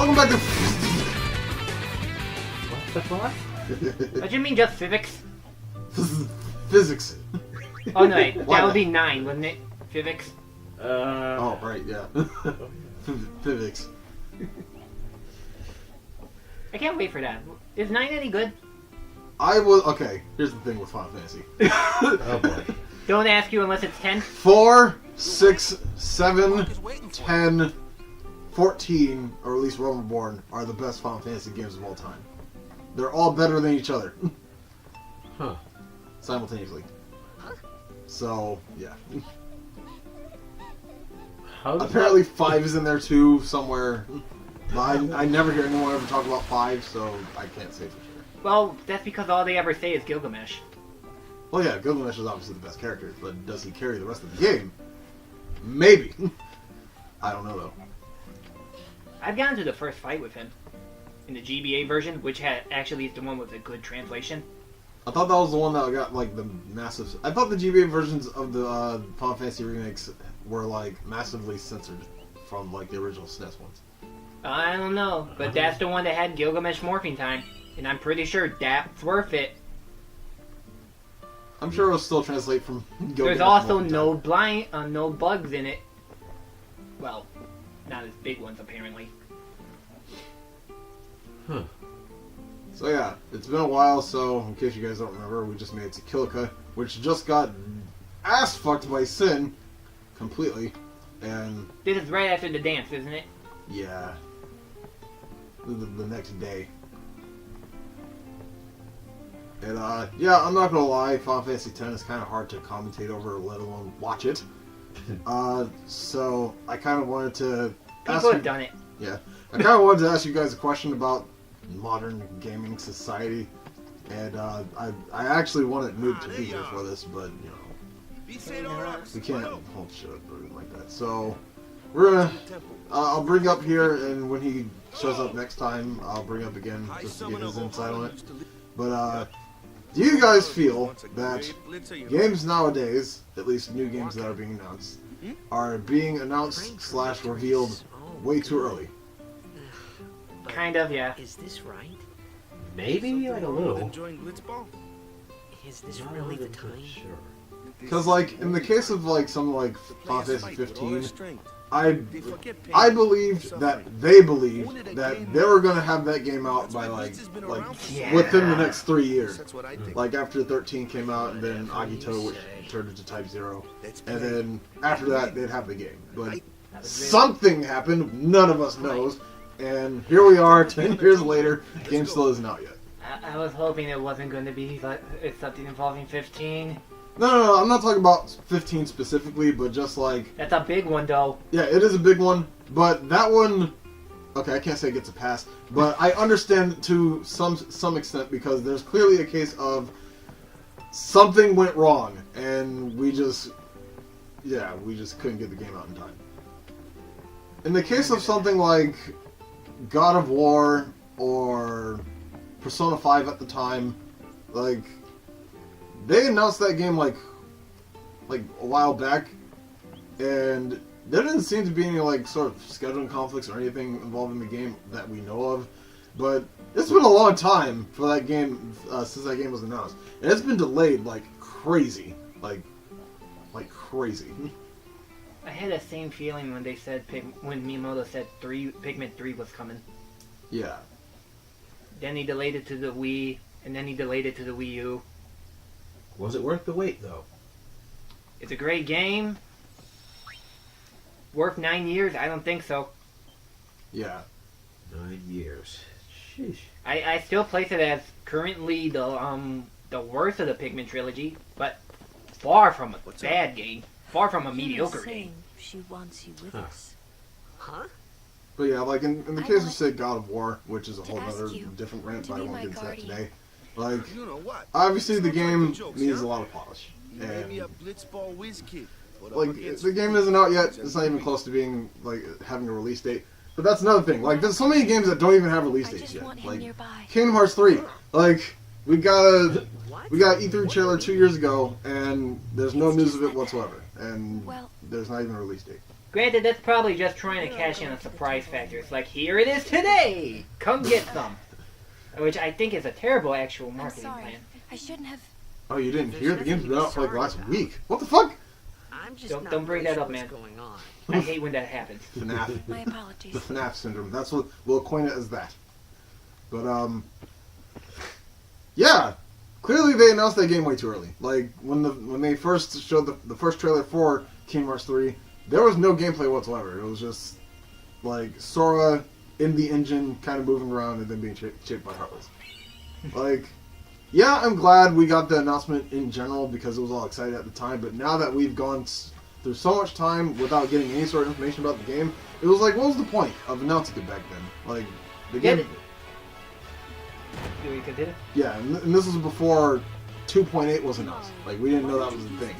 welcome back to... What the fuck? What do you mean, just physics? Physics. Oh no, wait, Why that would not? be 9, wouldn't it? Physics. Oh, right, yeah. Physics. I can't wait for that. Is 9 any good? Okay, here's the thing with Final Fantasy. Oh boy. Don't ask you unless it's 10. 4, 6, 7, 10, 14, or at least Realm Reborn, are the best Final Fantasy games of all time. They're all better than each other. Huh. Simultaneously. So, yeah. How does Apparently 5 is in there too, somewhere. But I never hear anyone ever talk about 5, so I can't say for sure. Well, that's because all they ever say is Gilgamesh. Well, yeah, Gilgamesh is obviously the best character, but does he carry the rest of the game? Maybe. I don't know, though. I've gotten to the first fight with him. In the GBA version, which actually is the one with a good translation. I thought that was the one that got, like, the massive... I thought the GBA versions of the Final Fantasy remakes were, like, massively censored from, like, the original SNES ones. I don't know, but that's the one that had Gilgamesh morphing time. And I'm pretty sure that's worth it. I'm sure it'll still translate from Gilgamesh. There's also multiple times. no bugs in it. Well, not as big ones, apparently. Huh. So yeah, it's been a while, so in case you guys don't remember, we just made Tekilka, which just got ass fucked by Sin completely, and This is right after the dance, isn't it? yeah, the next day. And yeah, I'm not gonna lie, Final Fantasy X is kind of hard to commentate over, let alone watch it. So I kind of wanted to ask People you, have done it. yeah, I kind of wanted to ask you guys a question about modern gaming society, and I actually wanted Noob to be here for this, but you know, we can't hold shit up like that. So we're gonna I'll bring up here, and when he shows up next time, I'll bring up again just to get his insight on it. But do you guys feel that games nowadays, at least new games that are being announced, are being announced / revealed way too early? Kind of, yeah. Is this right? Maybe like a little. Is this Not really the 100% time? Sure. Because like in the case of like something like Final Fantasy 15, I believed that they believed that they were gonna have that game out by like within the next 3 years. Like after 13 came out, and then Agito, which turned into Type 0, and then after that they'd have the game. But something happened, none of us knows, and here we are 10 years later, the game still isn't out yet. I was hoping it wasn't going to be like, it's something involving 15. No, I'm not talking about 15 specifically, but just like... That's a big one, though. Yeah, it is a big one, but that one... Okay, I can't say it gets a pass, but I understand to some extent, because there's clearly a case of something went wrong, and we just couldn't get the game out in time. In the case of something like God of War or Persona 5 at the time, like... They announced that game like a while back, and there didn't seem to be any like sort of scheduling conflicts or anything involving the game that we know of. But it's been a long time for that game since that game was announced, and it's been delayed like crazy, like crazy. I had the same feeling when they said when Miyamoto said Pikmin 3 was coming. Yeah. Then he delayed it to the Wii, and then he delayed it to the Wii U. Was it worth the wait though? It's a great game. Worth 9 years? I don't think so. Yeah. 9 years. Sheesh. I still place it as currently the worst of the Pikmin trilogy, but far from a bad game. Far from a mediocre game. She wants you with Huh. us. Huh? But yeah, like in the I case of want say God of War, which is a to whole ask other you different rant, to but I be won't my get into that guardian. today. Like, You know what? obviously the It's no game talking jokes, needs yeah? a lot of polish. Maybe a And blitzball whiz kid. like the game isn't out yet. It's not even close to being like having a release date. But that's another thing. Like there's so many games that don't even have release I dates just yet. want him Like nearby. Kingdom Hearts 3. Like we got a What? E3 trailer 2 years ago, and there's no news of it whatsoever. And Well, there's not even a release date. Granted, that's probably just trying to cash in a surprise factor. It's like, here it is today! Come get some! Which I think is a terrible actual I'm marketing sorry. plan. I shouldn't have. Oh, you didn't There's hear? The game's nothing been to be out for like the last sorry week. What the fuck? I'm just Don't- not don't bring really that sure up, what's man. going on. I hate when that happens. FNAF. My apologies. The FNAF syndrome. That's what we'll coin it as that. But yeah. Clearly they announced that game way too early. Like when they first showed the first trailer for Kingdom Hearts 3, there was no gameplay whatsoever. It was just like Sora in the engine, kind of moving around and then being chased by Heartless. Like, yeah, I'm glad we got the announcement in general because it was all exciting at the time. But now that we've gone through so much time without getting any sort of information about the game, it was like, what was the point of announcing it back then? Like, the Yeah, game. Do we continue? Yeah, and this was before 2.8 was announced. Like, we didn't know that was a thing.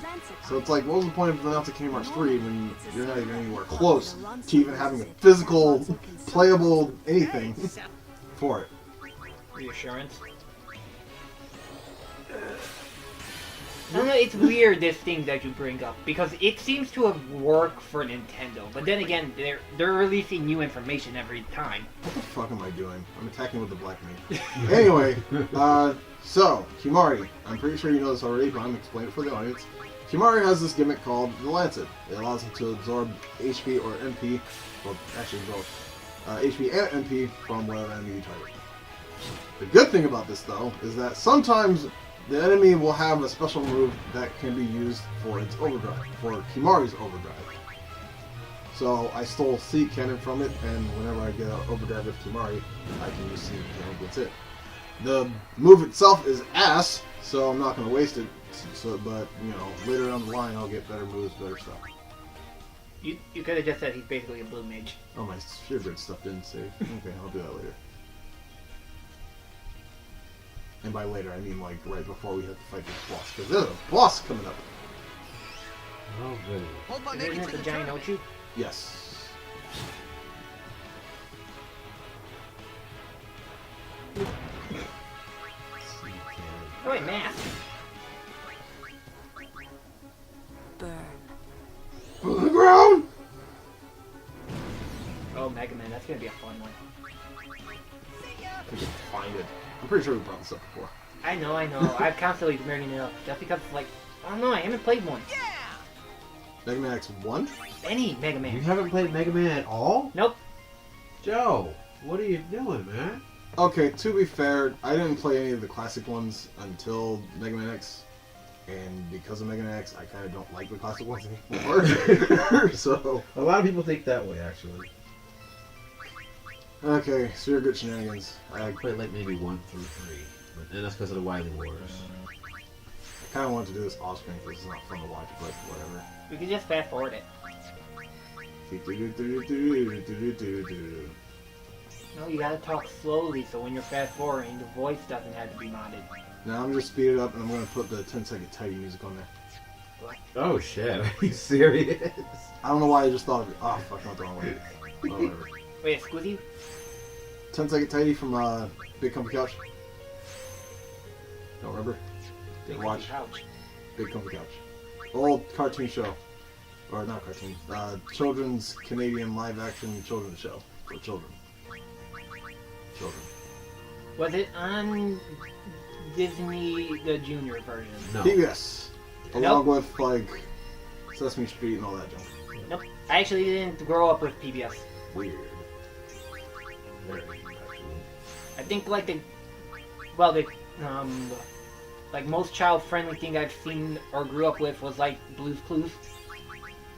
So it's like, what was the point of announcing Kingdom Hearts 3 when you're not even anywhere close to even having a physical, playable anything for it? Reassurance. I don't know, it's weird, this thing that you bring up, because it seems to have worked for Nintendo, but then again, they're releasing new information every time. What the fuck am I doing? I'm attacking with the black meat. Anyway, so, Himari. I'm pretty sure you know this already, but I'm going to explain it for the audience. Himari has this gimmick called the Lancet. It allows him to absorb HP or MP, well, actually both, HP and MP from whatever enemy you target. The good thing about this, though, is that sometimes the enemy will have a special move that can be used for its overdrive, for Himari's overdrive. So I stole Seed Cannon from it, and whenever I get an overdrive with Himari, I can use Seed Cannon against it. The move itself is ass, so I'm not going to waste it. So, but, you know, later down the line, I'll get better moves, better stuff. You could have just said he's basically a blue mage. Oh, my Shearbird stuff didn't save. Okay, I'll do that later. And by later, I mean like right before we have to fight this boss, because there's a boss coming up. Oh, goody. Hold my Isn't it the giant Ochu? Yes. Oh wait, math. Burn. On the ground! Oh, Mega Man, that's gonna be a fun one. I can find it. I'm pretty sure we brought this up before. I know. I've constantly bringing it up, just because, like, I don't know, I haven't played one. Mega Man X1? Any Mega You Man. haven't played Mega Man at all? Nope. Joe, what are you doing, man? Okay, to be fair, I didn't play any of the classic ones until Mega Man X. And because of Mega Man X, I kind of don't like the classic ones anymore. So, A lot of people think that way, actually. okay, so you're good shenanigans. I played like maybe 1 through 3, and that's because of the Wily Wars. I kind of wanted to do this off screen because it's not fun to watch, but whatever. We can just fast forward it. No, you gotta talk slowly so when you're fast forwarding, the voice doesn't have to be modded. Now I'm just speed it up and I'm going to put the 10-second tidy music on there. Oh shit, are you serious? I don't know why I just thought of it. Oh, fuck, not the wrong way. Oh, whatever. Wait, excuse you? 10-second tidy from Big Comfy Couch. Don't remember? Yeah, watch Ouch. Big Comfy Couch. Old cartoon show. Or not cartoon. Children's Canadian live-action children's show. For children. Children. Was it on Disney, the junior version? No. PBS. Nope. Along with, like, Sesame Street and all that junk. Nope. I actually didn't grow up with PBS. Weird. Very actually. I think like the like most child-friendly thing I've seen or grew up with was like Blue's Clues,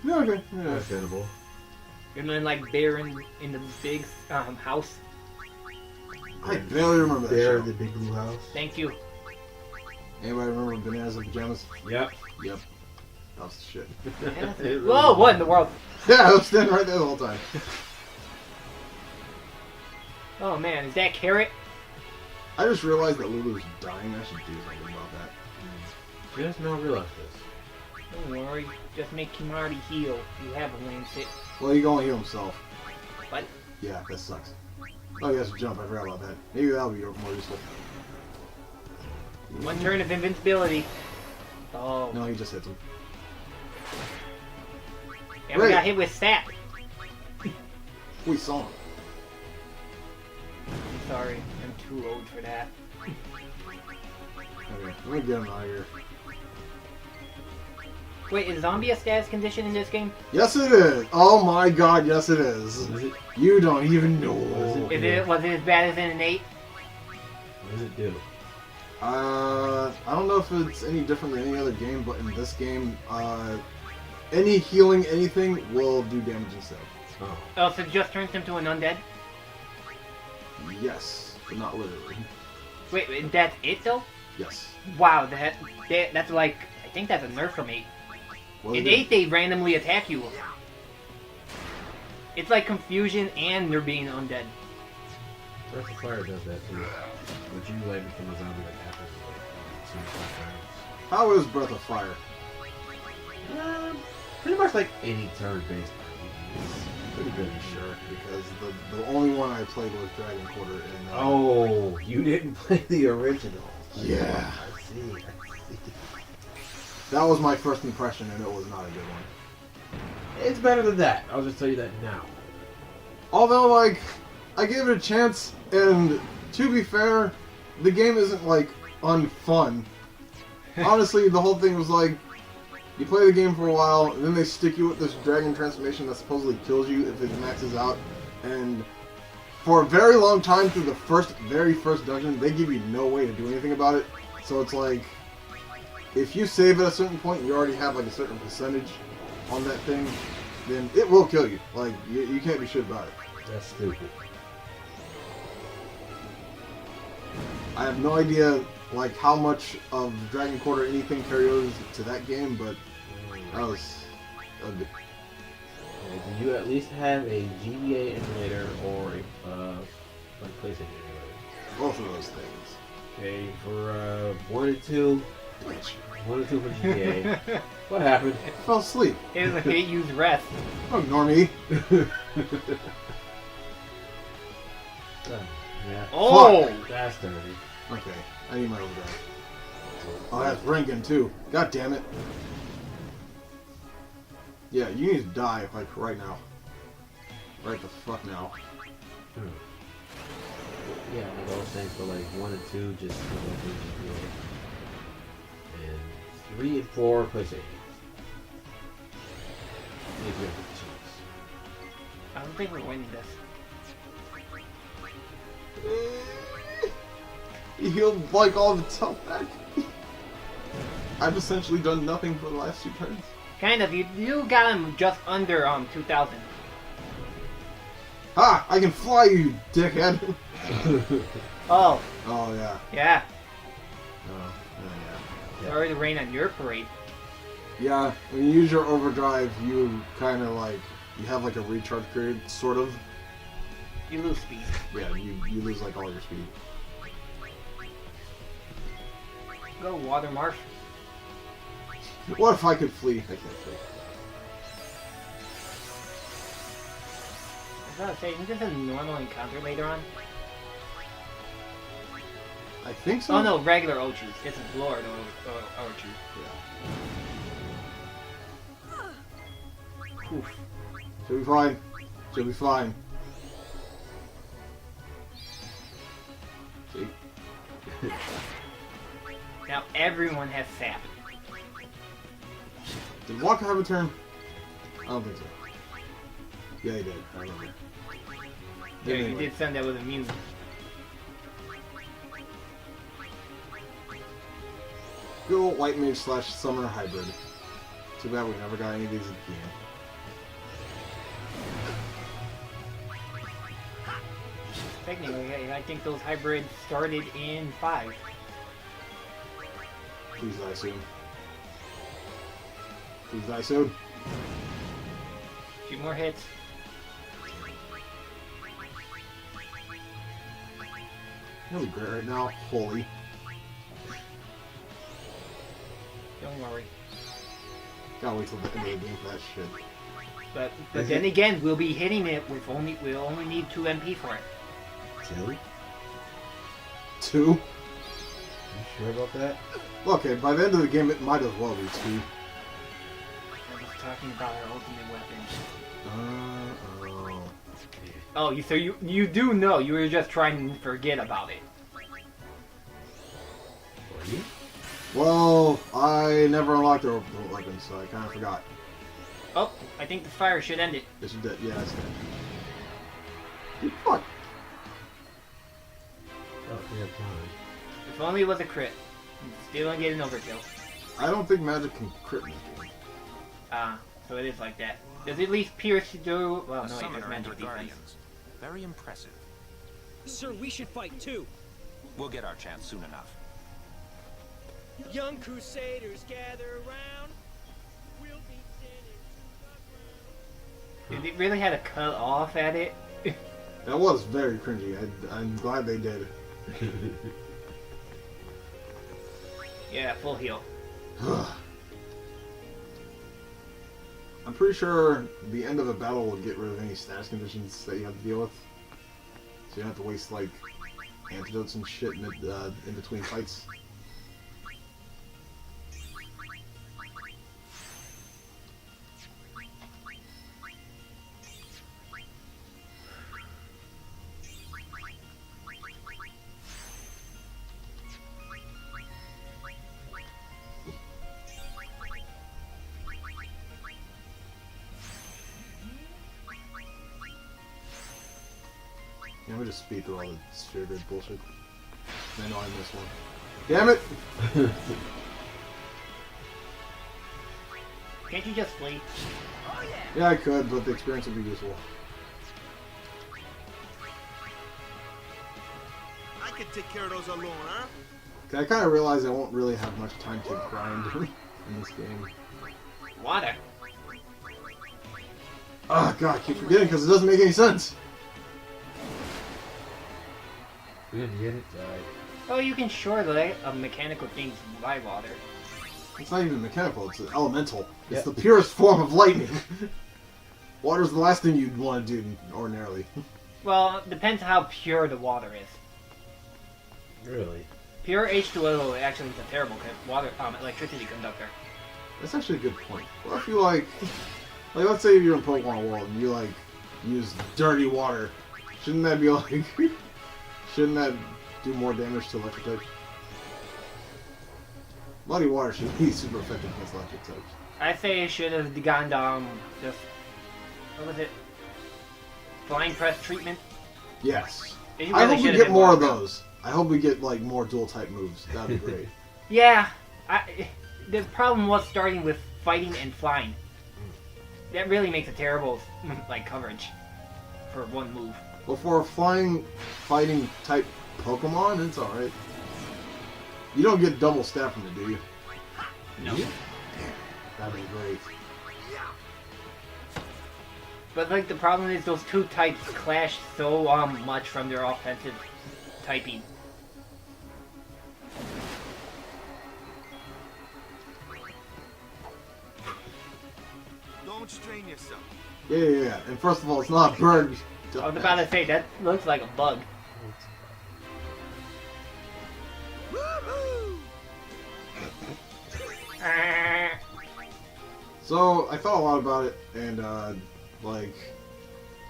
Yeah, okay. Yeah. Understandable. and then like Bear in the Big House. I barely remember that There show. in the big blue house. Thank you. Anybody remember Bananas in Pajamas? Yep. Yep. That was the shit. It really Whoa! What in the world? Yeah, I was standing right there the whole time. Oh man, is that Carrot? I just realized that Lulu's dying. I should do something about that. Just now realized this. Don't worry, just make Kimari heal. You have a Lancet. Well, he can only heal himself. What? Yeah, that sucks. Oh, he has to jump. I forgot about that. Maybe that'll be more useful. One turn of invincibility. Oh, No, he just hits him. and we Great. got hit with Sap. We saw him. I'm sorry, I'm too old for that. Okay, let me get him out of here. Wait, is zombie a status condition in this game? Yes, it is. Oh my God, yes, it is. What does it, You don't even know. Was it as bad as in an 8? what does it do? I don't know if it's any different than any other game, but in this game, any healing anything will do damage instead. Oh. Oh, so it just turns him to an undead? Yes, but not literally. Wait, that's it though? Yes. Wow, that's like, I think that's a nerf from 8. What In is it? 8, they randomly attack you. It's like confusion and they're being undead. Breath of Fire does that too. Would you like become a zombie like after like 2 or 5 times? How is Breath of Fire? Pretty much like any turn-based RPG. It's pretty good. Sure, because the only one I played was Dragon Quarter. And, Oh, you didn't play the original. Yeah. I see. That was my first impression, and it was not a good one. It's better than that. I'll just tell you that now. Although, like, I gave it a chance, and to be fair, the game isn't, like, unfun. Honestly, the whole thing was like, you play the game for a while, and then they stick you with this dragon transformation that supposedly kills you if it maxes out, and for a very long time through the very first dungeon, they give you no way to do anything about it. So it's like, if you save at a certain point, and you already have, like, a certain percentage on that thing, then it will kill you. Like, you can't be shit about it. That's stupid. I have no idea, like, how much of Dragon Quarter anything carried over to that game, but that was good. Do you at least have a GBA emulator or a like PlayStation emulator? Both of those things. Okay, for 1 and 2. Bitch. 1 and 2 for GBA. What happened? I fell asleep. It was a hate use rest. Oh, normie. Yeah. Oh! That's dirty. Okay, I need my overdrive. Oh, that's Rengen too. God damn it. Yeah, you need to die, like, right now. Right the fuck now. Yeah, like I was saying, for like 1 and 2, just for like GBA. And 3 and 4, PlayStation. If you have the chance. I don't think we're winning this. He healed, like, all of its health back. I've essentially done nothing for the last 2 turns. Kind of. You got him just under 2,000. Ha! I can fly, you dickhead! Oh, Oh, yeah. yeah. Oh, yeah. Sorry to rain on your parade. Yeah, when you use your overdrive, you kind of, like, you have, like, a recharge period, sort of. You lose speed. Yeah, you lose, like, all your speed. Go, Water Marsh. What if I could flee? I can't flee. I was gonna say, isn't this a normal encounter later on? I think so. Oh no, regular Ochus. It's a Lord Ochu. Yeah. Oof. She'll be fine. She'll be fine. See? Now everyone has sap. Did Walker have a turn? I don't think so. Yeah, he did. I remember. Yeah, Anyway. you did send that with immune. Good old White Mage / Summoner hybrid. Too bad we never got any of these again. Technically, I think those hybrids started in 5. Please die soon. Please die soon. A few more hits. That'll be great right now. Holy. Don't worry. Gotta wait till the end of the game for that shit. But then again, we'll be hitting it with we'll only need 2 MP for it. 2? 2? You sure about that? Okay, by the end of the game, it might as well be 2. I was talking about our ultimate weapon. Oh. Oh, so you do know. You were just trying to forget about it. Were you? Well, I never unlocked the remote weapon, so I kind of forgot. Oh, I think the fire should end it. Yes, you did. Yeah, I said. Dude, fuck. Oh, we have time. If only it was a crit. Still don't get an overkill. I don't think magic can crit in this game. So it is like that. Does at least Pierce do... Well, A no, he does summoner and magic her defense. guardians. Very impressive. Sir, we should fight too. We'll get our chance soon enough. Young crusaders gather around. We'll be standing to the ground. They really had to cut off at it. That was very cringy. I'm glad they did. Yeah, full heal. I'm pretty sure the end of a battle will get rid of any status conditions that you have to deal with. So you don't have to waste, like, antidotes and shit in between fights. Yeah, I'm gonna just speed through all the sphere grid bullshit. I know I missed one. Damn it! Can't you just flee? Yeah, I could, but the experience would be useful. I can take care of those alone, huh? I kind of realize I won't really have much time to grind in this game. Water. Oh god, I keep forgetting because it doesn't make any sense. We didn't get it. Died. Oh, you can shortly mechanical things by water. It's not even mechanical, it's elemental. It's Yeah. the purest form of lightning. Water's the last thing you'd want to do ordinarily. Well, depends how pure the water is. Really? Pure H2O actually is a terrible water electricity conductor. That's actually a good point. What if you like let's say you're in Pokemon World and you like use dirty water. Shouldn't that be like shouldn't that do more damage to electric types? Muddy water should be super effective against electric types. I say it should have gone down just what was it? Flying press treatment? Yes. It I really hope we should have get been more of water. those. I hope we get like more dual type moves. That'd be great. Yeah, the problem was starting with fighting and flying. That really makes a terrible like coverage for one move. Well, for a flying, fighting type Pokemon, it's alright. You don't get double stat from it, do you? No. That'd be great. But like the problem is those two types clash so much from their offensive typing. Don't strain yourself. Yeah. And first of all, it's not a bird. I was about to say that looks like a bug. Woohoo! So, I thought a lot about it, and, like,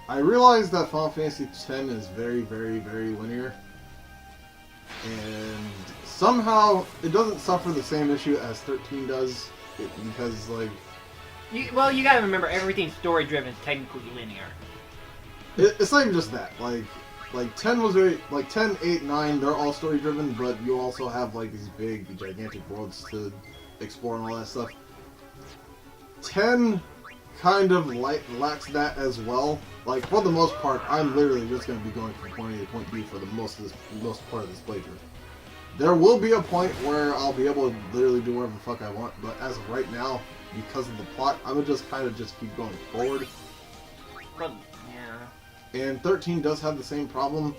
I realized that Final Fantasy X is very, very, very linear. And somehow, it doesn't suffer the same issue as 13 does, because, like... You gotta remember, everything story-driven is technically linear. It's not even just that. Like 10 was very... Like, 10, 8, 9, they're all story-driven, but you also have, like, these big, gigantic worlds to explore and all that stuff. 10 kind of lacks that as well. Like, for the most part, I'm literally just going to be going from point A to point B for the most part of this playthrough. There will be a point where I'll be able to literally do whatever the fuck I want, but as of right now, because of the plot, I would just kind of just keep going forward. But, yeah. And 13 does have the same problem,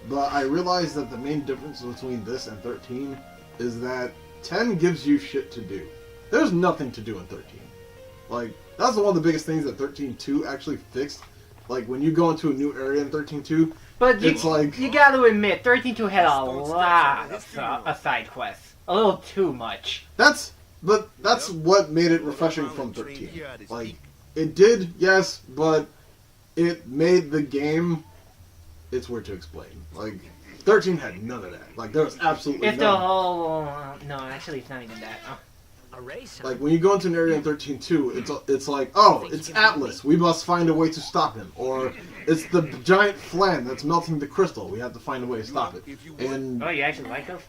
but I realize that the main difference between this and 13 is that 10 gives you shit to do. There's nothing to do in 13. Like, that's one of the biggest things that 13.2 actually fixed. Like, when you go into a new area in 13.2, But it's like... you gotta admit, 13.2 had a lot of side quests. A little too much. That's what made it refreshing from 13. Like, it did, yes, but it made the game it's weird to explain. Like 13 had none of that. Like there was absolutely It's the none. whole. No, actually, it's not even that. Oh. A race, huh? Like when you go into an area in 13-2, it's like, oh, it's Atlas. We must find a way to stop him. Or it's the giant flan that's melting the crystal. We have to find a way to stop it. And Oh, you actually like those?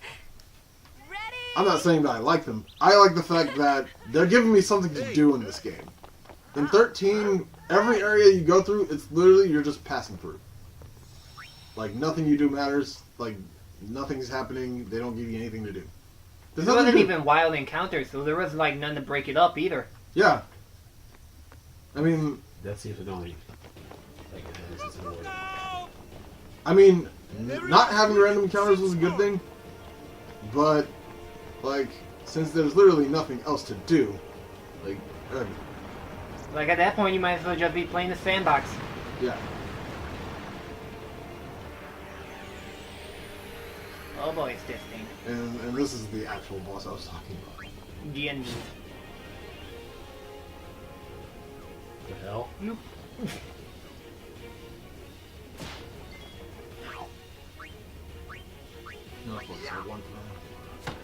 I'm not saying that I like them. I like the fact that they're giving me something to do in this game. In 13, every area you go through, it's literally you're just passing through. Like nothing you do matters. Like nothing's happening. They don't give you anything to do. There's There nothing wasn't to do. even wild encounters, so there was like none to break it up either. Yeah. I mean, That seems to only like this is more. Not having random encounters was a good thing, but like since there's literally nothing else to do, like Like at that point, you might as well just be playing the sandbox. yeah. Oh boy, it's this thing. And this is the actual boss I was talking about. The end. The hell? Nope. No, what's that one time?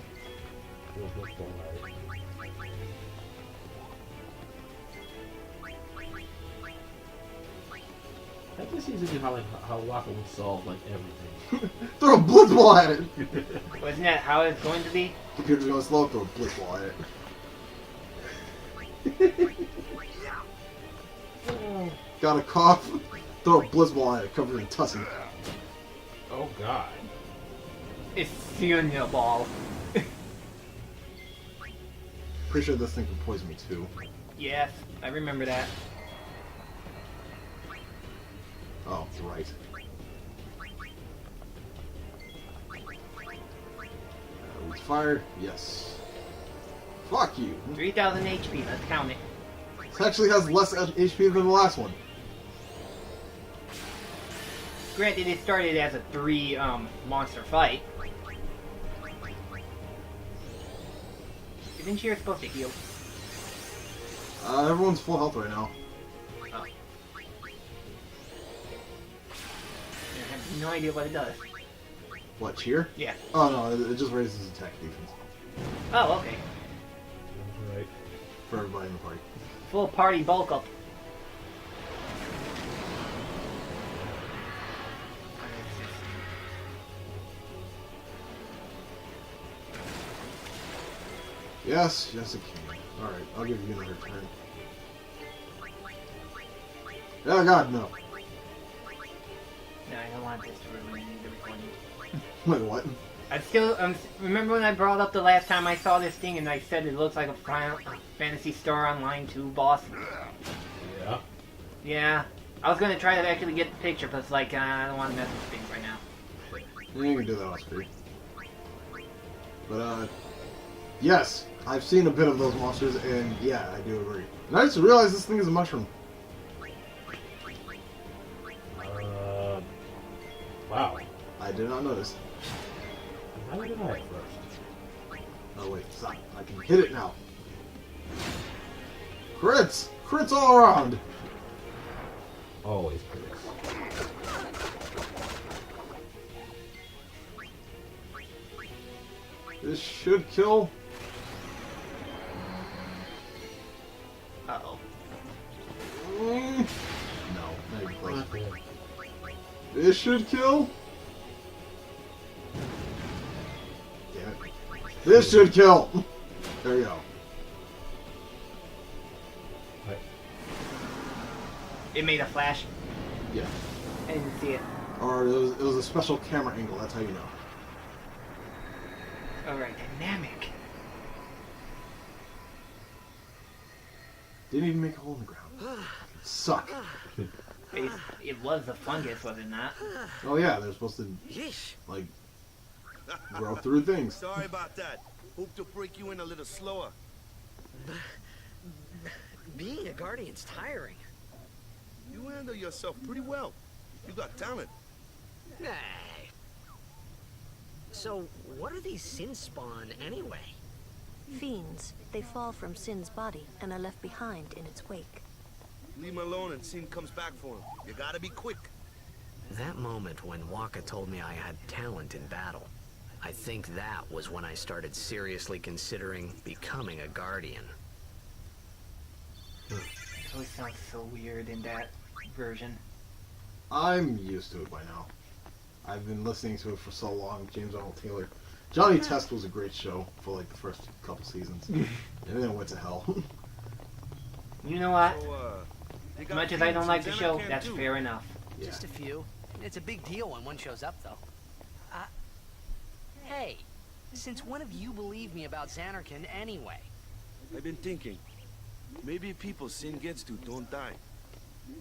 That just seems to be how Waka would solve like everything. Throw a blitzball at it! Wasn't that how it's going to be? Computer's gonna slow, throw a blitzball at it. Got a cough, throw a blitzball at it, covered in tussin. Oh god. It's seeing the ball. Pretty sure this thing can poison me too. Yes, I remember that. Oh, right. It's fire, yes. Fuck you. 3,000 HP, let's count it. This actually has less HP than the last one. Granted, it started as a 3 monster fight. Isn't she supposed to heal? Everyone's full health right now. Oh. I have no idea what it does. What, cheer? Yeah. Oh no, it just raises attack defense. Oh, okay. Right. For everybody in the party. Full party bulk up. Yes, yes it can. Alright, I'll give you another turn. Oh god, no. No, I don't want this to ruin the recording. Wait, what? I still remember when I brought up the last time I saw this thing and I said it looks like a Final Fantasy Star Online 2 boss. Yeah. Yeah, I was gonna try to actually get the picture, but it's like I don't want to mess with things right now. You can do that off screen. But yes, I've seen a bit of those monsters, and yeah, I do agree. And I just realized this thing is a mushroom. Wow. I did not notice. How did I at first? Oh wait, stop. I can hit it now. Crits! Crits all around! Always critics. This should kill. Uh-oh. No, not even close. Not good. This should kill. Damn it. This should kill. There you go. Right. It made a flash. Yeah. I didn't see it. Or it was a special camera angle. That's how you know. Alright, dynamic. Didn't even make a hole in the ground. Suck. It was the fungus, was it not? Oh yeah, they're supposed to Yeesh. like grow through things. Sorry about that. Hope to break you in a little slower. Being a guardian's tiring. You handle yourself pretty well. You got talent. Nah. So, what are these sin spawn anyway? Fiends. They fall from Sin's body and are left behind in its wake. Leave him alone and Sin comes back for him. You gotta be quick. That moment when Waka told me I had talent in battle, I think that was when I started seriously considering becoming a guardian. It always sounds so weird in that version. I'm used to it by now. I've been listening to it for so long. James Arnold Taylor. Johnny Test was a great show for like the first couple seasons, and then it went to hell. You know what? So, they As got much as I don't feelings like the Xana show, can't that's do. fair enough. Yeah. Just a few. It's a big deal when one shows up, though. Hey, since when have you believed me about Xanarkin anyway? I've been thinking. Maybe people Sin gets to don't die.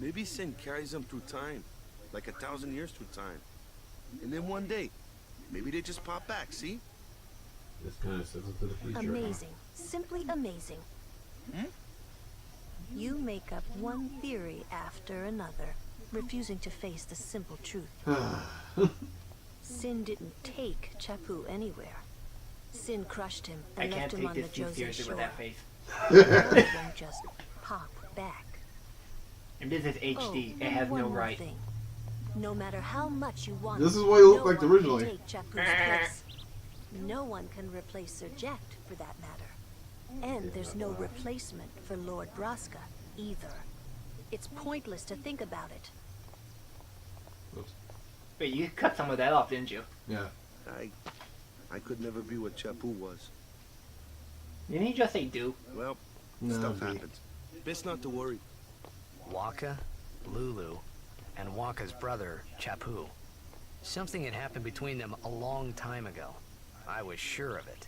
Maybe Sin carries them through time. Like 1,000 years through time. And then one day, maybe they just pop back, see? This kind of says into the future. Amazing. Simply amazing. You make up one theory after another, refusing to face the simple truth. Sin didn't take Chapu anywhere. Sin crushed him I and can't left him take on the this too Jose seriously shore. with that face. It won't just pop back. And this is HD. Oh, It has one no more right. thing. No matter how much you want, This is what he looked no like one originally. Can take Chapu's place. No one can replace Sir Jekt, for that matter. And there's no replacement for Lord Braska, either. It's pointless to think about it. Oops. Wait, you cut some of that off, didn't you? Yeah. I could never be what Chapu was. Didn't he just say do? Well, No, stuff B. happens. Best not to worry. Waka, Lulu, and Waka's brother, Chapu. Something had happened between them a long time ago. I was sure of it.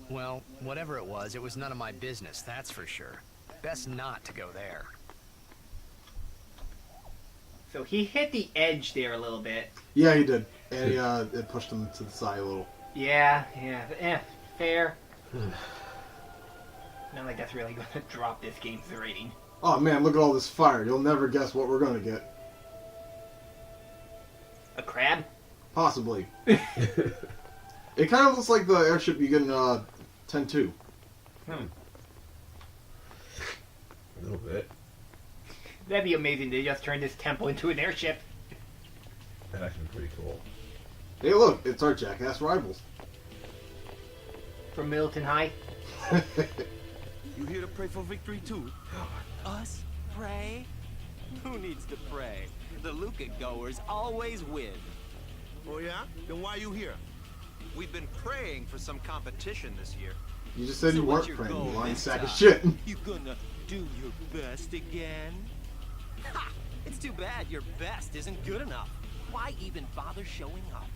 Well, whatever it was none of my business, that's for sure. Best not to go there. So he hit the edge there a little bit. Yeah, he did. And it pushed him to the side a little. Yeah, fair. Not like that's really gonna drop this game's rating. Oh man, look at all this fire. You'll never guess what we're gonna get. A crab? Possibly. It kind of looks like the airship you get in 10-2. Hmm. A little bit. That'd be amazing. They just turned this temple into an airship. That'd actually be pretty cool. Hey look, it's our jackass rivals. From Middleton High. You here to pray for victory too? Us? Pray? Who needs to pray? The Luca goers always win. Oh yeah? Then why you here? We've been praying for some competition this year. You just said you what's weren't your praying, you goal lying this sack of time? shit. You gonna do your best again? Ha! It's too bad your best isn't good enough. Why even bother showing up?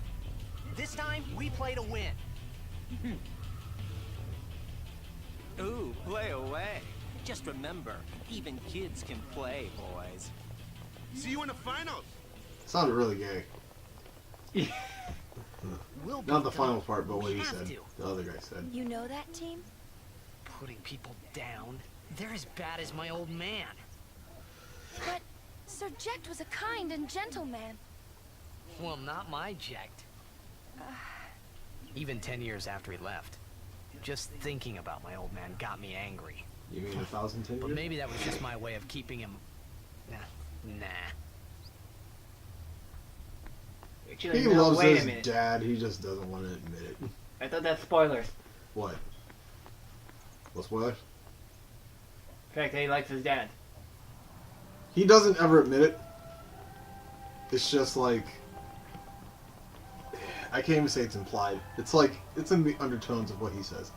This time, we play to win. Ooh, play away. Just remember, even kids can play, boys. See you in the finals. Sounded really gay. We'll Not the beat final them. part, but what We he have said. to. The other guy said. You know that team? Putting people down. They're as bad as my old man. But Sir Jekt was a kind and gentle man. Well, not my Jekt. Even 10 years after he left. Just thinking about my old man got me angry. You mean 1,010 But years? maybe that was just my way of keeping him... Nah. Actually, He no, loves wait a his minute. dad, he just doesn't want to admit it. I thought that's spoilers. What? What spoilers? The fact that he likes his dad. He doesn't ever admit it. It's just like... I can't even say it's implied. It's like, it's in the undertones of what he says.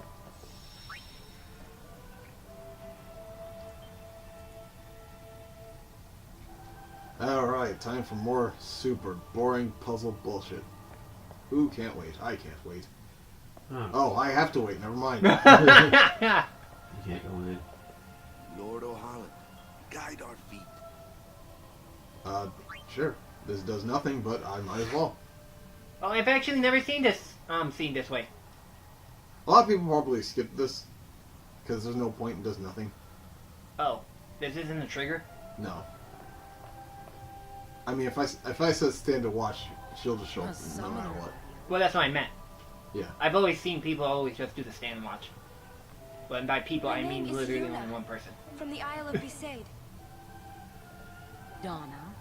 Alright, time for more super boring puzzle bullshit. Ooh, can't wait. I can't wait. Huh. Oh, I have to wait. Never mind. You can't go in. Lord O'Holland, guide our feet. Sure. This does nothing, but I might as well. Well, I've actually never seen this scene this way. A lot of people probably skip this because there's no point and does nothing. Oh, this isn't a trigger? No. I mean, if I said stand to watch, she'll just show up no matter what. Well, that's what I meant. Yeah. I've always seen people always just do the stand and watch. But by people, My I mean name is literally Yuna. only one person. From the Isle of Besaid. Donna,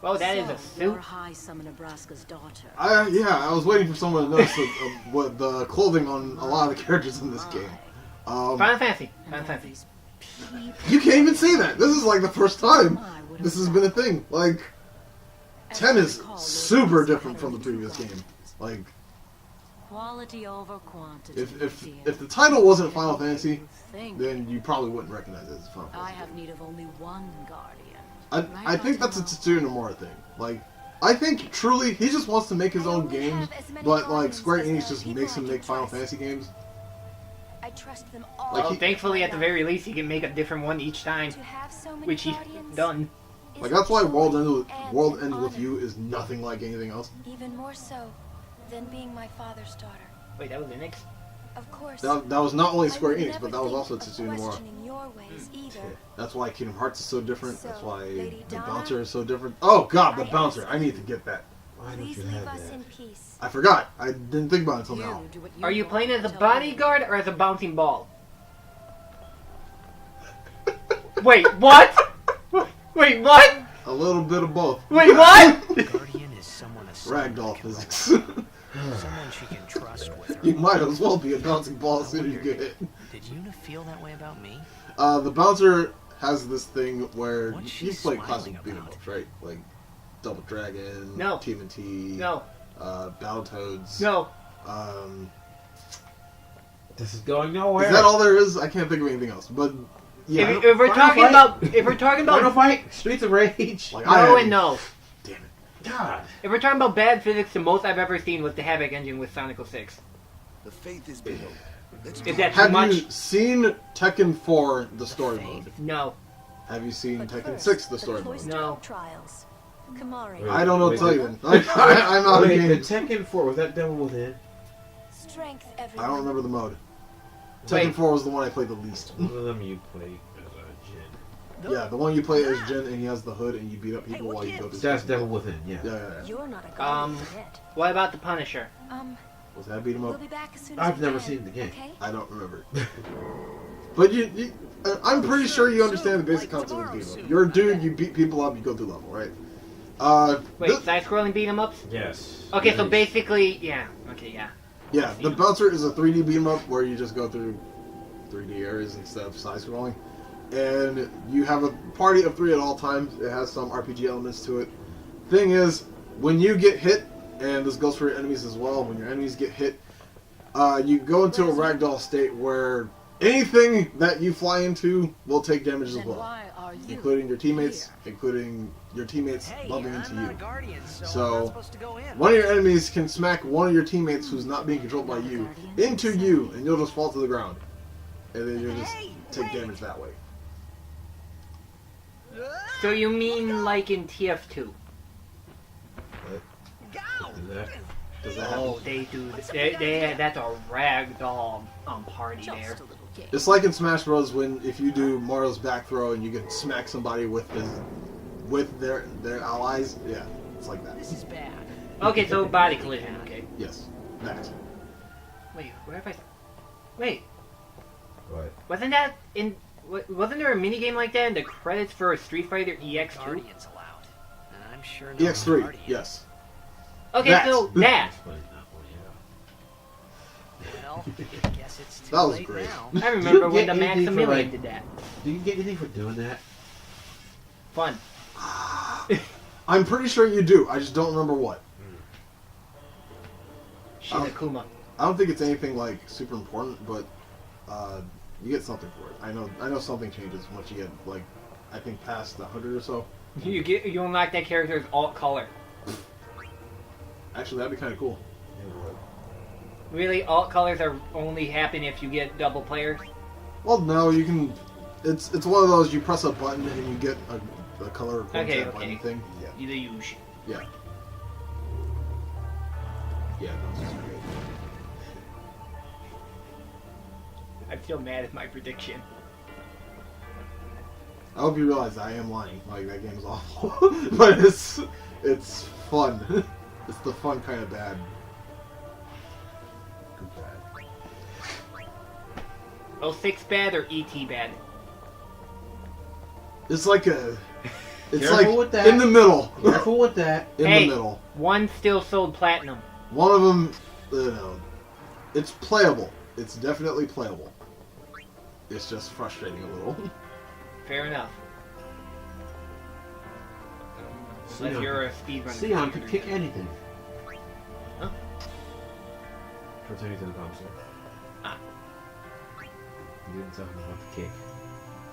Oh, that is a You're suit. High Summoner Braska's daughter. I was waiting for someone to notice what the clothing on a lot of the characters in this game. Final Fantasy. Final Fantasy. You can't even say that. This is like the first time this has been a thing. Like, 10 is super different from the previous game. Like, Quality over quantity. if the title wasn't Final Fantasy, then you probably wouldn't recognize it as Final I Fantasy. have need of only one guardian. I think that's a Tetsuya Nomura thing. Like, I think truly he just wants to make his own games, but like Square Enix just makes him make Final Fantasy games. I trust them all. Like, Well, thankfully, at the very least, he can make a different one each time, To have so many which he's guardians done. is Like that's why a World joy Ends and with honor. You is nothing like anything else. Even more so than being my father's daughter. Wait, that was the next. Of course. That was not only I Square would Enix, never but that was think also of Tetsuya Nomura. questioning your ways either. That's why Kingdom Hearts is so different. That's So, why Lady the Donna, bouncer is so different. Oh god, the I bouncer! ask I need to get that. Why don't Please you leave have us that? in peace. I forgot. I didn't think about it until now. Are you playing as a bodyguard or as a bouncing ball? Wait, what? Wait, what? A little bit of both. Wait, what? Guardian is someone assigned Ragdoll to physics. someone she can trust with her. You might as well be a bouncing ball as soon as you get hit. Did Yuna feel that way about me? The bouncer has this thing where What's she you've played smiling classic beat 'em about? ups, right? Like Double Dragon, No. TMNT, No, Battletoads. no. This is going nowhere. Is that all there is? I can't think of anything else. But yeah, If we're Final talking Fight? about, if we're talking Final about, Fight? Streets of Rage? like, no I and no. Damn it. God. If we're talking about bad physics, the most I've ever seen was the Havoc engine with Sonic 06. The faith is below. Let's Is go. that too Have much? you seen Tekken 4, the story mode? No. Have you seen But Tekken first, 6, the story mode? cloister No. of trials. Kamari. Wait. I don't know what to tell you Wait. then. Like, I'm out of Wait, the games. Tekken 4, was that Devil Within? Strength, I everyone. don't remember the mode. Wait. Tekken 4 was the one I played the least. One of them you played as a Jin. Yeah, the one you play as Jin and he has the hood and you beat up people while you go through. That's Devil Within, yeah. Yeah. You're not a guardian Um, yet. What about the Punisher? Was that beat 'em We'll up? be back as soon as I've we never can, seen the game. Okay? I don't remember. But I'm pretty sure you understand the basic concept of beat 'em up. You're a dude, you beat people up, you go through level, right? Wait, side-scrolling beat 'em ups? Yes. Okay, so basically, yeah. Okay, yeah. Yeah, the bouncer is a 3D beat 'em up where you just go through 3D areas instead of side scrolling. And you have a party of 3 at all times. It has some RPG elements to it. Thing is, when you get hit, and this goes for your enemies as well, when your enemies get hit, you go into a ragdoll state where anything that you fly into will take damage as Then well. why are you Including your teammates, here? including your teammates Hey, bumping I'm into not a you. guardian, so, So, I'm not supposed to go in. One of your enemies can smack one of your teammates who's not being controlled by you into you, and you'll just fall to the ground. And then you'll just take damage that way. So you mean like in TF2? Is that? Does that Oh, happen? they do. They that's a ragdoll party there. Just a little game. It's like in Smash Bros. When if you do Mario's back throw and you can smack somebody with their allies. Yeah, it's like that. This is bad. Okay, so body collision. Okay. Yes, that. Wait, where have I? Wait, What? wasn't that in? Wasn't there a mini game like that in the credits for Street Fighter EX2? Guardians allowed. And I'm sure no EX3. guardian. Yes. Okay, That. so that. Explain that one, Well, I guess it's too That was late great. now. I remember You when get the anything for, Maximilian like- did that. yeah. Do you get anything for doing that? Fun. I'm pretty sure you do. I just don't remember what. Shinakuma. I don't think it's anything like super important, but you get something for it. I know something changes once you get like I think past 100 or so. You unlock that character's alt color. Actually, that'd be kind of cool. Really, alt colors are only happen if you get double players. Well, no, you can. It's one of those you press a button and you get a color according to Okay, that button okay. thing. Yeah. You the use. Yeah. Yeah, that's just great. I'm still mad at my prediction. I hope you realize I am lying. Like that game is awful, but it's fun. It's the fun kind of bad. Oh, 06 bad or ET bad? It's like a It's Careful like with that. in the middle. Careful with that. In Hey. the middle. One still sold platinum. One of them, it's playable. It's definitely playable. It's just frustrating a little. Fair enough. Unless Sion. you're a speedrunner. Sion could kick anything. Huh? Continue to the conversation. Ah. You didn't tell him about the kick.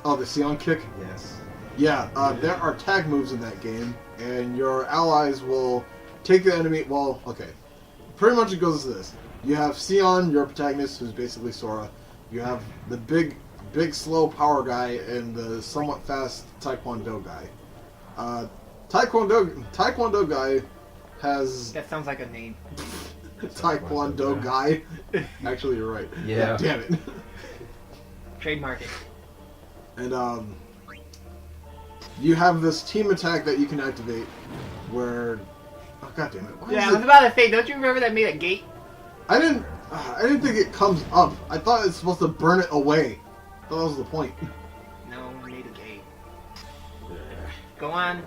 Oh, the Sion kick? Yes. Yeah, there are tag moves in that game, and your allies will take the enemy. Well, okay. Pretty much it goes to this. You have Sion, your protagonist, who's basically Sora. You have the big, slow power guy, and the somewhat fast Taekwondo guy. Taekwondo guy has That sounds like a name. Taekwondo guy. Actually, you're right. Yeah. Damn it. Trademark it. And you have this team attack that you can activate, where oh god damn it! Why Yeah, I is was about to say, don't you remember that made a gate? I didn't think it comes up. I thought it's supposed to burn it away. I thought that was the point. No, it made a gate. Go on.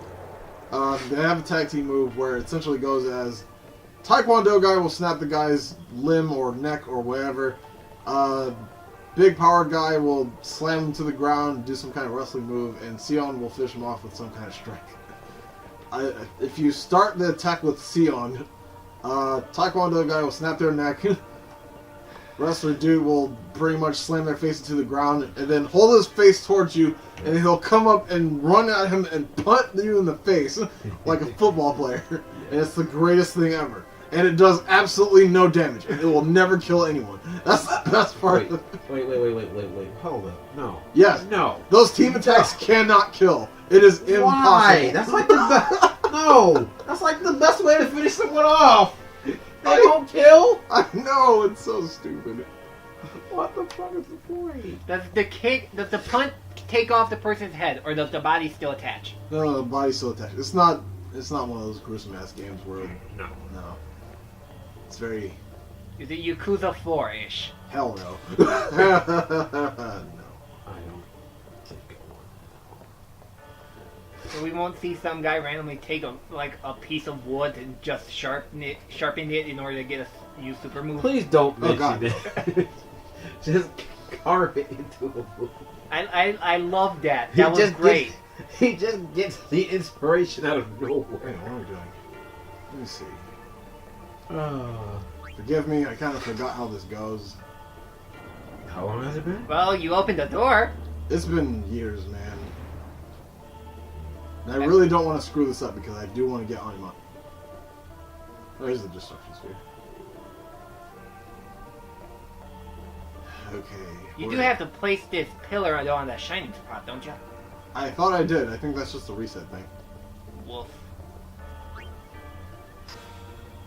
They have a tag team move where it essentially goes as Taekwondo guy will snap the guy's limb or neck or whatever. Big power guy will slam him to the ground, do some kind of wrestling move, and Sion will finish him off with some kind of strike. If you start the attack with Sion, Taekwondo guy will snap their neck. Wrestler dude will pretty much slam their face into the ground and then hold his face towards you, and he'll come up and run at him and punt you in the face like a football player. And it's the greatest thing ever. And it does absolutely no damage, and it will never kill anyone. That's the best part. Wait. Hold up. No. Yes. No. Those team attacks cannot kill. It is impossible. Why? That's like the best. No. That's like the best way to finish someone off. They don't kill. I know, it's so stupid. What the fuck is the point? Does the punt take off the person's head, or does the body still attach? No, the body's still attached. It's not one of those gruesome ass games where No. It's very Is it Yakuza 4-ish? hell no. No. I don't think it would. So we won't see some guy randomly take a piece of wood and just sharpen it in order to get a new super move. Please don't Oh, God. mention it. Just carve it into a book. I love that. That was great. He just gets the inspiration out of nowhere. Wait, what am I doing? Let me see. Oh. Forgive me, I kind of forgot how this goes. How long has it been? Well, you opened the door. It's been years, man. And I really don't want to screw this up because I do want to get on him up. Oh, here's the destruction sphere. Okay. You do have to place this pillar on that shining spot, don't you? I thought I did. I think that's just a reset thing. Wolf.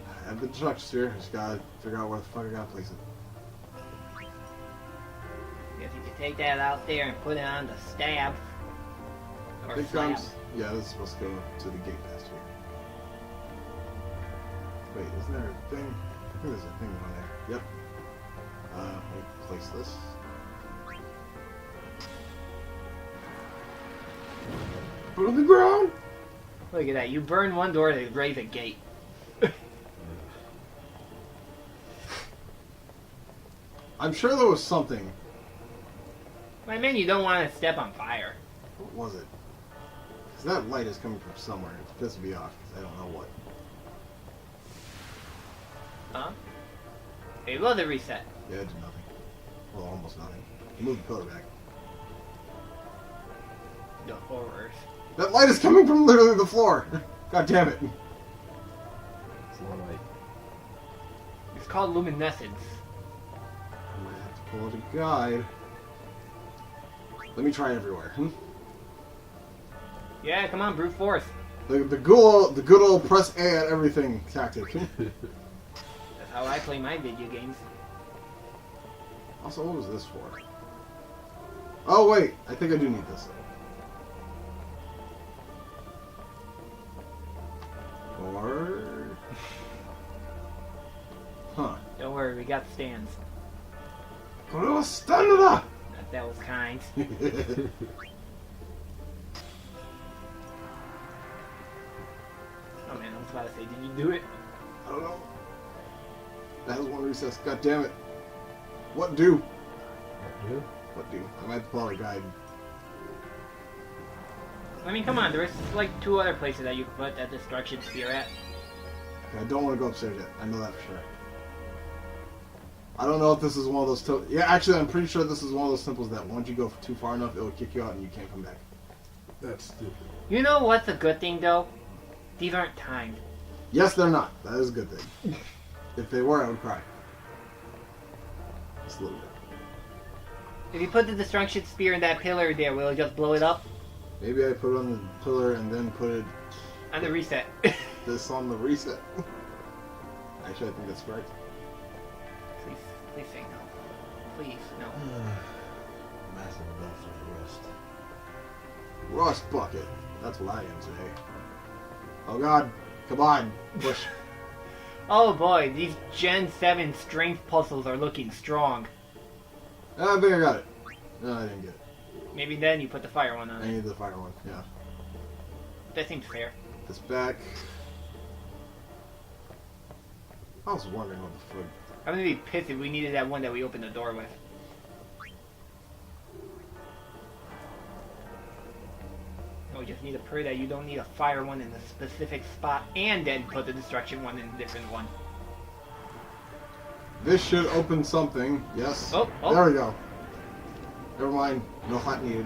I have the destruction sphere. Just gotta figure out where the fuck I gotta place it. Guess you could take that out there and put it on the stab. I Or think slab. yeah, this is supposed to go to the gate past here. Wait, isn't there a thing? I think there's a thing on there. Yep. Wait, place this. Put it on the ground! Look at that. You burn one door to raise a gate. I'm sure there was something. I mean, you don't want to step on fire. What was it? Because that light is coming from somewhere. It pisses me off because I don't know what. Huh? It was a reset. Yeah, it did nothing. Well, almost nothing. You moved the pillar back. The horrors. That light is coming from literally the floor! God damn it. It's more like It's called luminescence. I might have to pull out a guide. Let me try everywhere. Yeah, come on, brute force. The good old press A at everything tactic. That's how I play my video games. Also, what was this for? Oh wait, I think I do need this. Or... Huh. Don't worry, we got stands. That That was kind. about to say, did you do it? I don't know. That has one recess. God damn it. What do? You? What do? I might pull out a guide. I mean, come on, there's like 2 other places that you could put that destruction spear at. Okay, I don't want to go upstairs yet. I know that for sure. I don't know if this is one of those... Yeah, actually, I'm pretty sure this is one of those temples that once you go too far enough, it'll kick you out and you can't come back. That's stupid. You know what's a good thing, though? These aren't timed. Yes, they're not. That is a good thing. If they were, I would cry. Just a little bit. If you put the destruction spear in that pillar there, will it just blow it up? Maybe I put it on the pillar and then put it... On the reset. this on the reset. Actually, I think that's correct. Please say no. Please, no. Massive enough for rust. Rust bucket. That's what I am today. Oh god. Come on. Push. Oh boy, these Gen 7 strength puzzles are looking strong. I think I got it. No, I didn't get it. Maybe then you put the fire one on I it. need the fire one. Yeah. That seems fair. This back. I was wondering what the fuck. I'm gonna be pissed if we needed that one that we opened the door with. No, we just need to pray that you don't need a fire one in a specific spot and then put the destruction one in a different one. This should open something. Yes. Oh, oh. There we go. Never mind. No hot needed.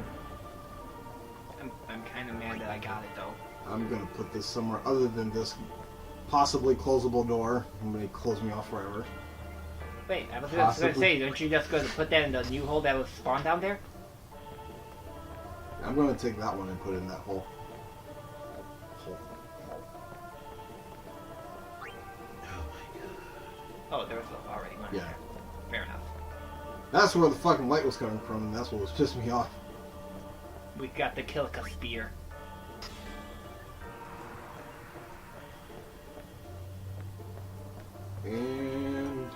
I'm kind of mad that I got it though. I'm gonna put this somewhere other than this possibly closable door. I'm gonna close me off forever. Wait, I was just gonna say, don't you just go to put that in the new hole that was spawned down there? I'm gonna take that one and put it in that hole. Oh, there was already one. Yeah. There. Fair enough. That's where the fucking light was coming from, and that's what was pissing me off. We got the Kilka spear. And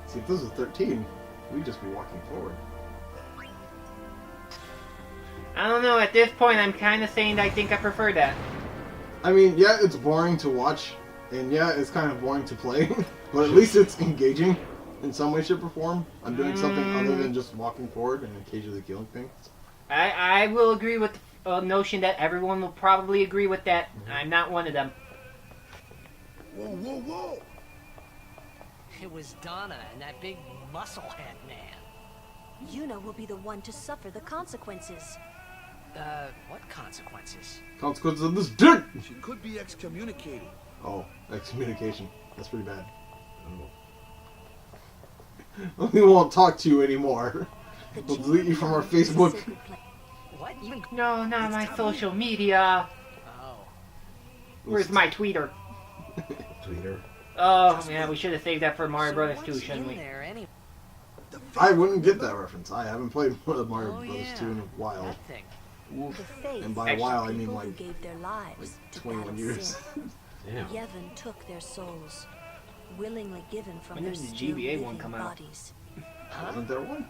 see, if this was 13, we'd just be walking forward. I don't know, at this point I'm kind of saying I think I prefer that. I mean, yeah, it's boring to watch, and yeah, it's kind of boring to play, but at least it's engaging in some way, shape, or form. I'm doing something other than just walking forward and occasionally killing things. I will agree with the notion that everyone will probably agree with that. I'm not one of them. Whoa, whoa, whoa! It was Donna and that big musclehead man. Yuna will be the one to suffer the consequences. What consequences? Consequences of this dick! She could be excommunicated. Oh, excommunication. That's pretty bad. We won't talk to you anymore. The We'll delete you from our Facebook. What? Even? No, not my social media. Oh. Where's my tweeter? Tweeter. Oh, yeah, we should have saved that for Mario So Brothers what's 2, shouldn't in we? there anyway? I wouldn't get that reference. I haven't played Mario Oh, Brothers yeah. 2 in a while. That thing. The faith And by a while, I mean people like who gave their lives to 21 battle years. sin. Damn. Yevon took their souls, willingly given from When their did the still GBA one living come out? bodies. Wasn't there one?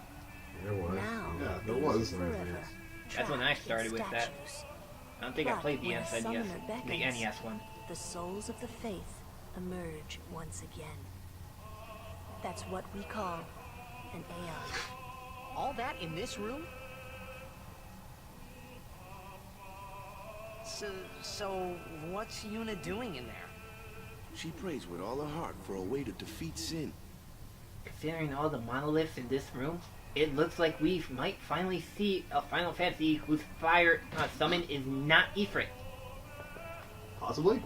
There was. Now, Yeah, there they was. live forever, That's when I trapped in started with that. statues. I don't think I But played the when a NES, summoner the beckons, NES one. The souls of the faith emerge once again. That's what we call an Aeon. All that in this room? So what's Yuna doing in there? She prays with all her heart for a way to defeat sin. Considering all the monoliths in this room, it looks like we might finally see a Final Fantasy whose fire summon is not Ifrit. Possibly.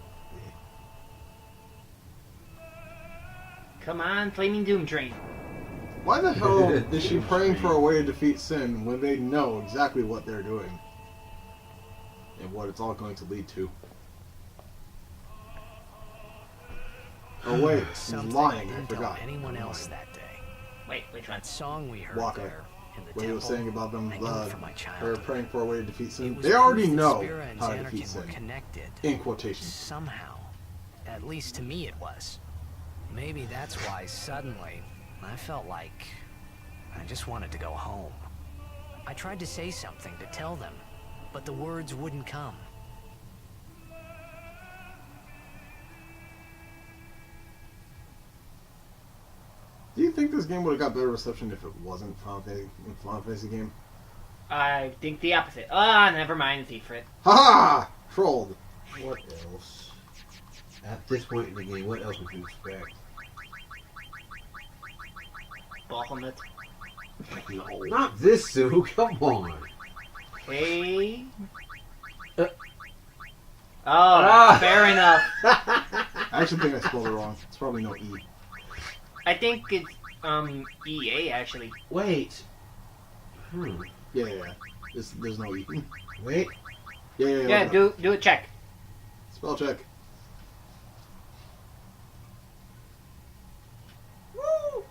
Come on, Flaming Doom Train. Why the hell is she praying for a way to defeat sin when they know exactly what they're doing? And what it's all going to lead to? Oh wait, he's Something lying, I didn't forgot. tell anyone else that day. Wait, which one? That song we heard Walker. there in the What he was temple, saying about them, I knew it from my they're childhood. praying for a way to defeat It sin. was They already proof that know Spira and how to defeat Xanarkin were sin. connected. In quotation. Somehow. At least to me it was. Maybe that's why suddenly I felt like I just wanted to go home. I tried to say something to tell them, but the words wouldn't come. Do you think this game would have got better reception if it wasn't Final Fantasy game? I think the opposite. Ah, never mind, secret. Haha! Trolled. What else? At this point in the game, what else would you expect? Bahamut. No, not this, Sue. Come on. Hey. Uh. Oh, fair enough. I actually think I spelled it wrong. It's probably no E. I think it's EA actually. Wait. Yeah. There's no E. Wait. Yeah. Do a check. Spell check. Woo!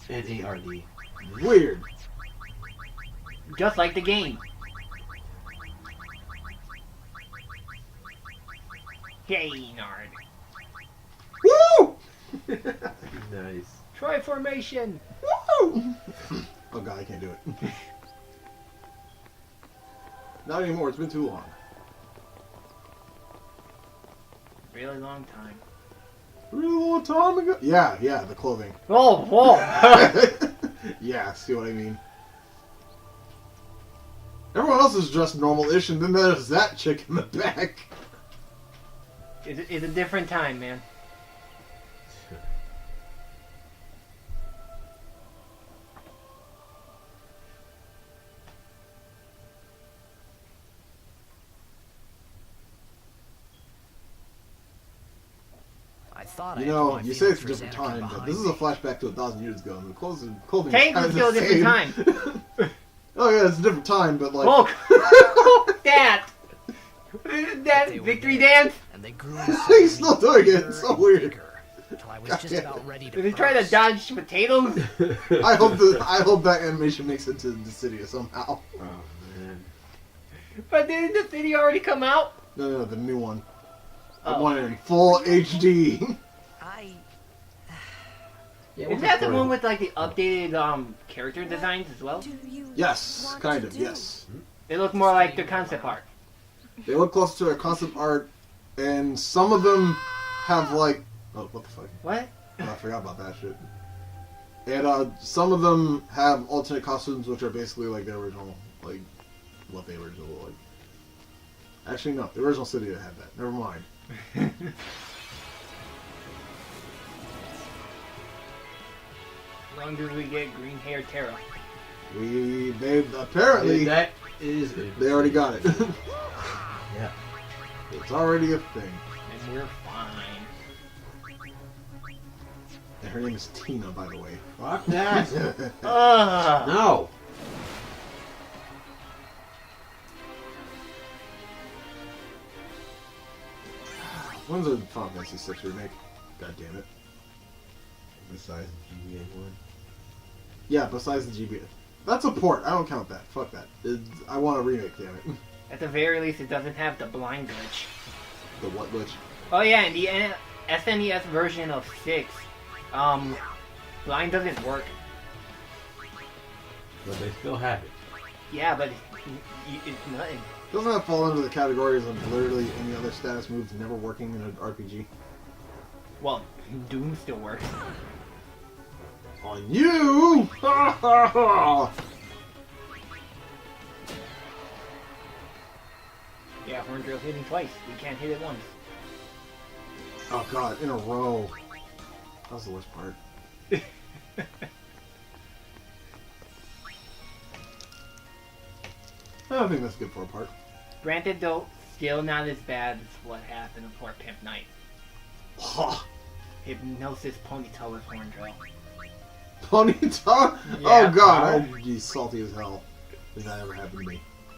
HYENARD. Weird. Just like the game. Hey, Nard. Woo! Nice. Try formation. Woo! Oh god, I can't do it. Not anymore. It's been too long. Really long time. Really long time ago. Yeah. The clothing. Oh, whoa. Yeah, see what I mean. Everyone else is dressed normal-ish, and then there's that chick in the back. It's a different time, man. I thought You I had know, my you say it's a feelings different for Xanarkand time, but behind this is a me. flashback to 1,000 years ago, and the clothing Technically still a different time. Oh yeah, it's a different time, but like... Oh, that They were victory there, dance. And they grew He's still doing it, it's so weird. bigger, till I was just God. about ready to Did he try to burst. dodge potatoes? I hope that animation makes it to Dissidia somehow. Oh, man. But didn't the city already come out? No, the new one. I Oh. want it in full HD. Yeah, Is that the one with like the updated character designs as well? Do you Yes, want kind to of, do? yes. They look more like the concept art. They look close to their concept art, and some of them have like... Oh, what the fuck? What? Oh, I forgot about that shit. And some of them have alternate costumes, which are basically like the original, like what they originally look like. Actually, no, the original city had that. Never mind. Long do we get green hair Terra? They apparently That is... they already got it. Yeah. It's already a thing. And we're fine. And her name is Tina, by the way. Fuck that. Ugh. No. When's the Final Fantasy VI remake? God damn it. Besides the GBA one. Yeah, besides the GBA. That's a port. I don't count that. Fuck that. I want a remake, damn it. At the very least, it doesn't have the blind glitch. The what glitch? Oh yeah, in the SNES version of 6, blind doesn't work. But they still have it. Yeah, but it's nothing. Doesn't that fall under the categories of literally any other status moves never working in an RPG? Well, Doom still works. On you! Yeah, Horn Drill's hitting twice. We can't hit it once. Oh god, in a row. That was the worst part. I don't think that's good for a part. Granted, though, still not as bad as what happened to poor Pimp Knight. Hypnosis Ponytail with Horn Drill. Ponyta? Yeah, Oh god, I'd be salty as hell if that ever happened to me.